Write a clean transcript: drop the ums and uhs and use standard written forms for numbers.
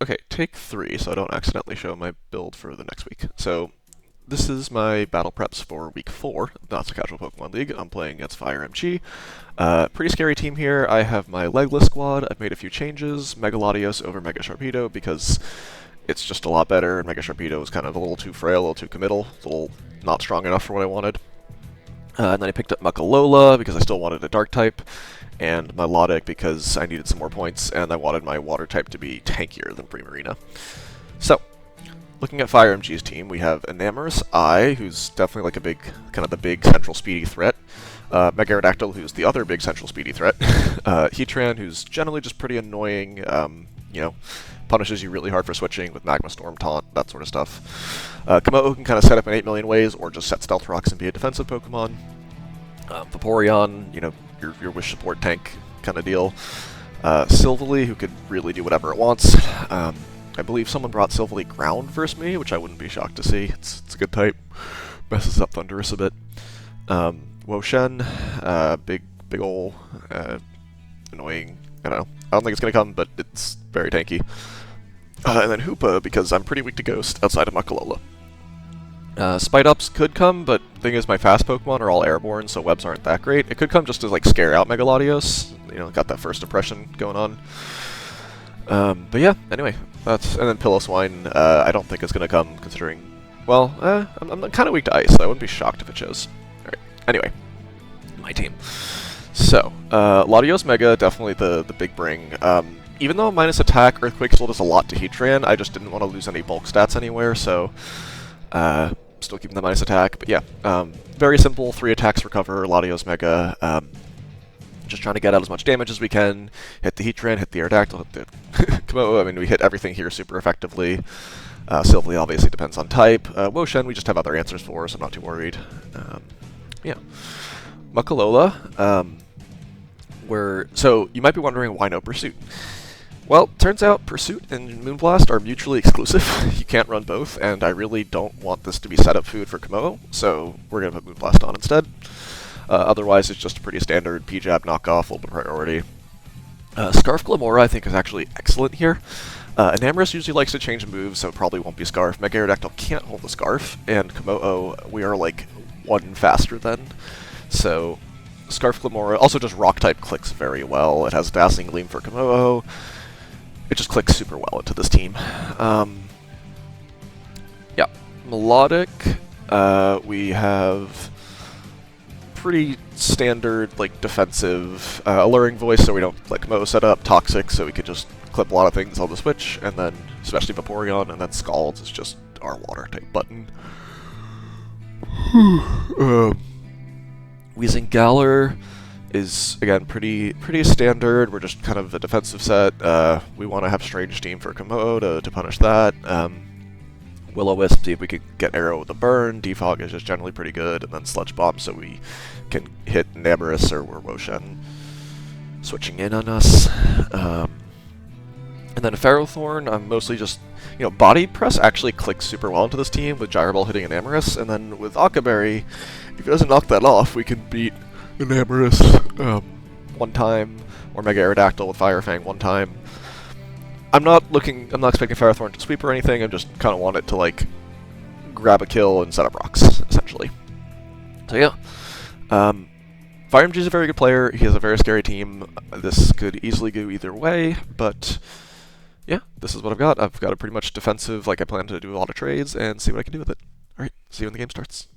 Okay, take 3, so I don't accidentally show my build for the next week. So, this is my battle preps for week 4 of Not So Casual Pokemon League. I'm playing against FireMG. Pretty scary team here. I have my Legless squad. I've made a few changes. Mega Latios over Mega Sharpedo because it's just a lot better, and Mega Sharpedo is kind of a little too frail, a little too committal, a little not strong enough for what I wanted. And then I picked up Muckalola because I still wanted a Dark type, and my Melodic because I needed some more points, and I wanted my Water type to be tankier than Primarina. So, looking at FireMG's team, we have Enamorous Eye, who's definitely like a big, kind of the big central speedy threat. Mega Aerodactyl, who's the other big central speedy threat. Heatran, who's generally just pretty annoying, you know, punishes you really hard for switching with Magma Storm, Taunt, that sort of stuff. Komodo can kind of set up in 8 million ways, or just set Stealth Rocks and be a defensive Pokemon. Vaporeon, you know, your wish support tank kind of deal. Silvally, who could really do whatever it wants. I believe someone brought Silvally Ground versus me, which I wouldn't be shocked to see. It's a good type. Messes up Thundurus a bit. Woshen, big ol' annoying. I don't know. I don't think it's gonna come, but it's very tanky. And then Hoopa, because I'm pretty weak to Ghost outside of Muckalola. Spite Ups could come, but the thing is my fast Pokemon are all airborne, so webs aren't that great. It could come just to like scare out Mega Latios. You know, got that first impression going on. But yeah, anyway, and then Pillow-Swine, I don't think it's gonna come, considering, well, I'm kind of weak to Ice, so I wouldn't be shocked if it shows. Alright, anyway, my team. So, Latios Mega, definitely the big bring. Even though minus attack, Earthquake still does a lot to Heatran, I just didn't want to lose any bulk stats anywhere, so, still keeping the minus attack. But yeah, very simple, 3 attacks recover, Latios Mega, just trying to get out as much damage as we can, hit the Heatran, hit the Aerodactyl, hit the Komodo. I mean, we hit everything here super effectively. Silvally obviously depends on type. Woshen, we just have other answers for, so I'm not too worried. Yeah. Muckalola, so you might be wondering why no Pursuit. Well, turns out Pursuit and Moonblast are mutually exclusive. You can't run both, and I really don't want this to be setup food for Komodo, so we're going to put Moonblast on instead. Otherwise, it's just a pretty standard P-Jab knockoff, a little bit priority. Scarf Glamora, I think, is actually excellent here. Enamorous usually likes to change moves, so it probably won't be Scarf. Mega Aerodactyl can't hold the Scarf, and Komodo, we are like 1 faster than. So, Scarf Glamora also just Rock-type clicks very well. It has Dazzling Gleam for Komodo. It just clicks super well into this team. Yeah, Melodic, we have pretty standard, like, defensive, alluring voice, so we don't let Komodo set up, toxic, so we could just clip a lot of things on the switch, and then, especially Vaporeon, and then Scalds is just our water type button. Weezing Galar is, again, pretty standard. We're just kind of a defensive set. We want to have Strange Steam for Komodo to punish that. Will-O-Wisp, see if we could get Arrow with a burn. Defog is just generally pretty good, and then Sludge Bomb so we can hit Enamorous or Woshen switching in on us. And then Ferrothorn, I'm mostly just, you know, Body Press actually clicks super well into this team with Gyro Ball hitting Enamorous, and then with Akaberry, if it doesn't knock that off, we can beat Enamorous 1 time, or Mega Aerodactyl with Fire Fang 1 time. I'm not expecting Ferrothorn to sweep or anything, I just kind of want it to, like, grab a kill and set up rocks, essentially. So yeah, FireMG is a very good player, he has a very scary team, this could easily go either way, but yeah, this is what I've got. I've got a pretty much defensive, like I plan to do a lot of trades, and see what I can do with it. Alright, see you when the game starts.